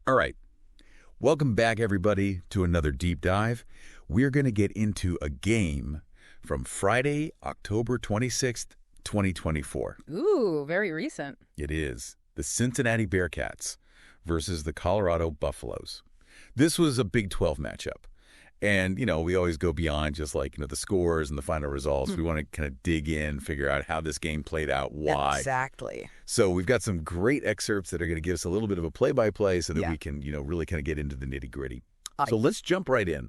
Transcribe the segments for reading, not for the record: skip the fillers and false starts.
All right. Welcome back, everybody, to another deep dive. We're going to get into a game from Friday, October 26th, 2024. Ooh, very recent. It is the Cincinnati Bearcats versus the Colorado Buffaloes. This was a Big 12 matchup. And, we always go beyond just like, the scores and the final results. We want to kind of dig in, figure out how this game played out, why. Exactly. So we've got some great excerpts that are going to give us a little bit of a play-by-play so that we can, really kind of get into the nitty-gritty. So let's jump right in.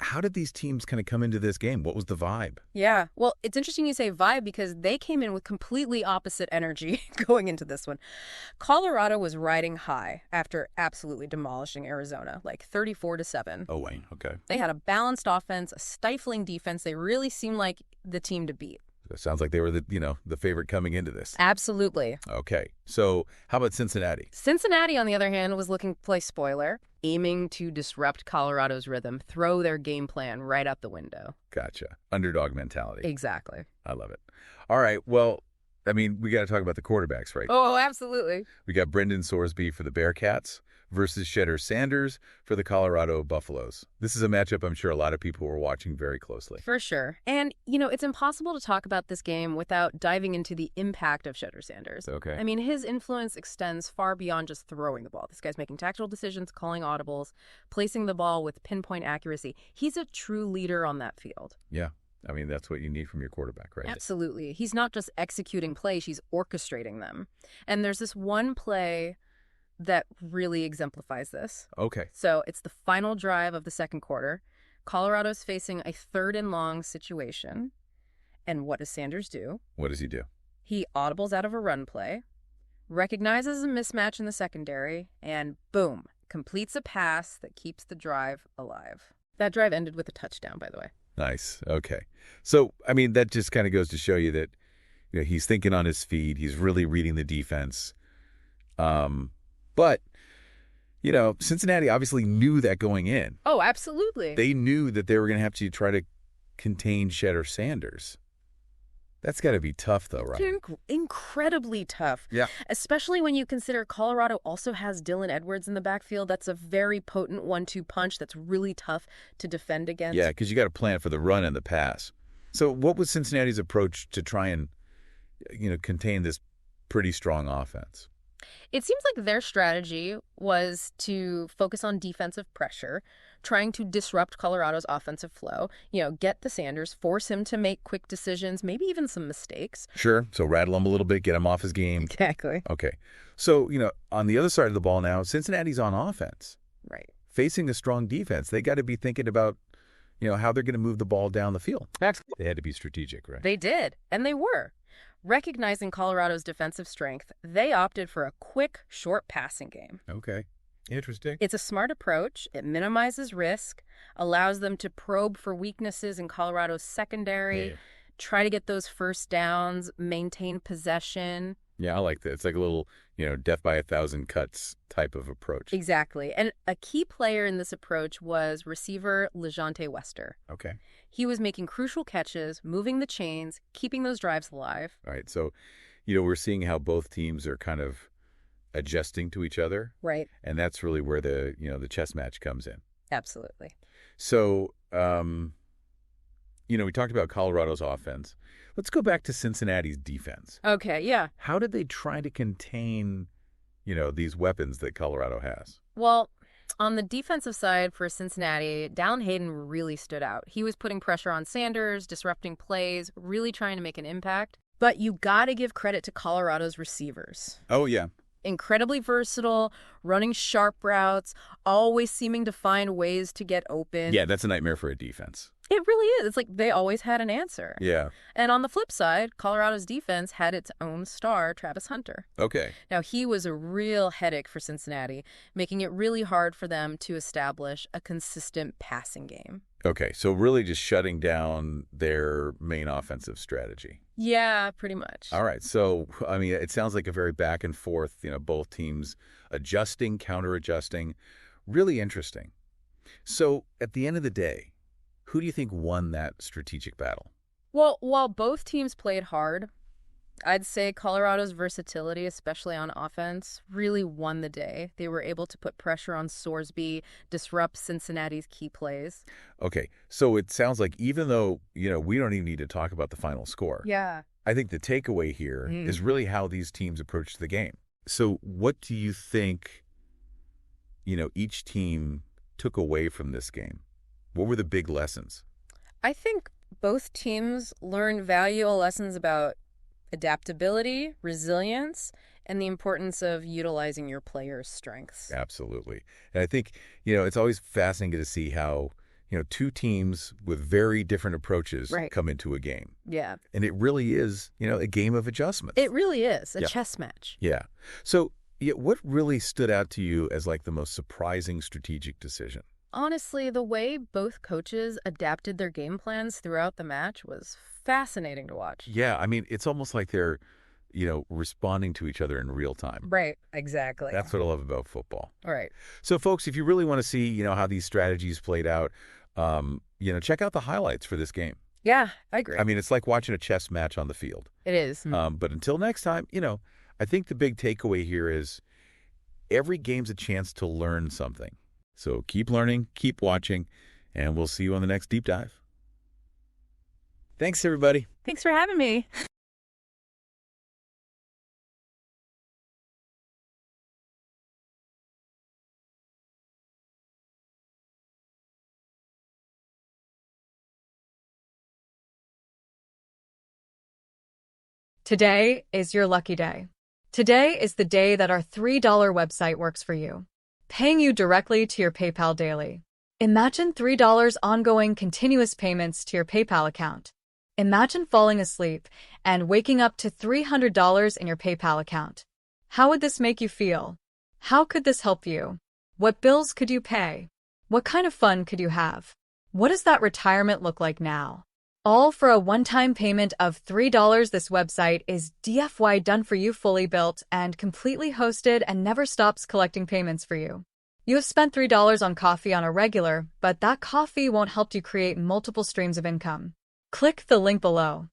How did these teams kind of come into this game? What was the vibe? Yeah. Well, it's interesting you say vibe because they came in with completely opposite energy going into this one. Colorado was riding high after absolutely demolishing Arizona, like 34-7. Oh, wait. Okay. They had a balanced offense, a stifling defense. They really seemed like the team to beat. It sounds like they were the favorite coming into this. Absolutely. Okay. So how about Cincinnati? Cincinnati, on the other hand, was looking to play spoiler, aiming to disrupt Colorado's rhythm, throw their game plan right out the window. Gotcha. Underdog mentality. Exactly. I love it. All right. Well, we got to talk about the quarterbacks, right? Oh, absolutely. We got Brendan Sorsby for the Bearcats versus Shedeur Sanders for the Colorado Buffaloes. This is a matchup I'm sure a lot of people were watching very closely. For sure. And, it's impossible to talk about this game without diving into the impact of Shedeur Sanders. Okay. I mean, his influence extends far beyond just throwing the ball. This guy's making tactical decisions, calling audibles, placing the ball with pinpoint accuracy. He's a true leader on that field. Yeah. That's what you need from your quarterback, right? Absolutely. He's not just executing plays, he's orchestrating them. And there's this one play that really exemplifies this. Okay. So it's the final drive of the second quarter. Colorado's facing a 3rd and long situation. And what does Sanders do? What does he do? He audibles out of a run play, recognizes a mismatch in the secondary, and boom, completes a pass that keeps the drive alive. That drive ended with a touchdown, by the way. Nice. Okay. So, that just kind of goes to show you that he's thinking on his feet. He's really reading the defense. But, Cincinnati obviously knew that going in. Oh, absolutely. They knew that they were going to have to try to contain Shedeur Sanders. That's got to be tough, though, right? Incredibly tough. Yeah. Especially when you consider Colorado also has Dylan Edwards in the backfield. That's a very potent 1-2 punch that's really tough to defend against. Yeah, because you got to plan for the run and the pass. So what was Cincinnati's approach to try and, contain this pretty strong offense? It seems like their strategy was to focus on defensive pressure, trying to disrupt Colorado's offensive flow, get to Sanders, force him to make quick decisions, maybe even some mistakes. Sure. So rattle him a little bit, get him off his game. Exactly. Okay. So, on the other side of the ball now, Cincinnati's on offense. Right. Facing a strong defense. They got to be thinking about, how they're going to move the ball down the field. They had to be strategic, right? They did, and they were. Recognizing Colorado's defensive strength, they opted for a quick, short passing game. Okay. Interesting. It's a smart approach. It minimizes risk, allows them to probe for weaknesses in Colorado's secondary, try to get those first downs, maintain possession. Yeah, I like that. It's like a little, death by 1,000 cuts type of approach. Exactly. And a key player in this approach was receiver LeJontay Wester. Okay. He was making crucial catches, moving the chains, keeping those drives alive. All right. So, we're seeing how both teams are kind of adjusting to each other. Right. And that's really where the, the chess match comes in. Absolutely. So, we talked about Colorado's offense. Let's go back to Cincinnati's defense. Okay, yeah. How did they try to contain, these weapons that Colorado has? Well, on the defensive side for Cincinnati, Dallin Hayden really stood out. He was putting pressure on Sanders, disrupting plays, really trying to make an impact. But you got to give credit to Colorado's receivers. Oh, yeah. Incredibly versatile, running sharp routes, always seeming to find ways to get open. Yeah, that's a nightmare for a defense. It really is. It's like they always had an answer. Yeah. And on the flip side, Colorado's defense had its own star, Travis Hunter. Okay. Now, he was a real headache for Cincinnati, making it really hard for them to establish a consistent passing game. Okay, so really just shutting down their main offensive strategy. Yeah, pretty much. All right, so, it sounds like a very back and forth, both teams adjusting, counter-adjusting. Really interesting. So, at the end of the day, who do you think won that strategic battle? Well, while both teams played hard, I'd say Colorado's versatility, especially on offense, really won the day. They were able to put pressure on Sorsby, disrupt Cincinnati's key plays. Okay, so it sounds like even though, we don't even need to talk about the final score. Yeah. I think the takeaway here is really how these teams approach the game. So what do you think, each team took away from this game? What were the big lessons? I think both teams learned valuable lessons about adaptability, resilience, and the importance of utilizing your players' strengths. Absolutely. And I think, it's always fascinating to see how, two teams with very different approaches come into a game. Yeah. And it really is, a game of adjustments. It really is a chess match. Yeah. So what really stood out to you as like the most surprising strategic decision? Honestly, the way both coaches adapted their game plans throughout the match was fascinating to watch. Yeah, I mean, it's almost like they're, responding to each other in real time. Right, exactly. That's what I love about football. All right. So, folks, if you really want to see, how these strategies played out, check out the highlights for this game. Yeah, I agree. I mean, it's like watching a chess match on the field. It is. But until next time, I think the big takeaway here is every game's a chance to learn something. So keep learning, keep watching, and we'll see you on the next deep dive. Thanks, everybody. Thanks for having me. Today is your lucky day. Today is the day that our $3 website works for you, paying you directly to your PayPal daily. Imagine $3 ongoing continuous payments to your PayPal account. Imagine falling asleep and waking up to $300 in your PayPal account. How would this make you feel? How could this help you? What bills could you pay? What kind of fun could you have? What does that retirement look like now? All for a one-time payment of $3. This website is DFY done for you, fully built and completely hosted, and never stops collecting payments for you. You have spent $3 on coffee on a regular, but that coffee won't help you create multiple streams of income. Click the link below.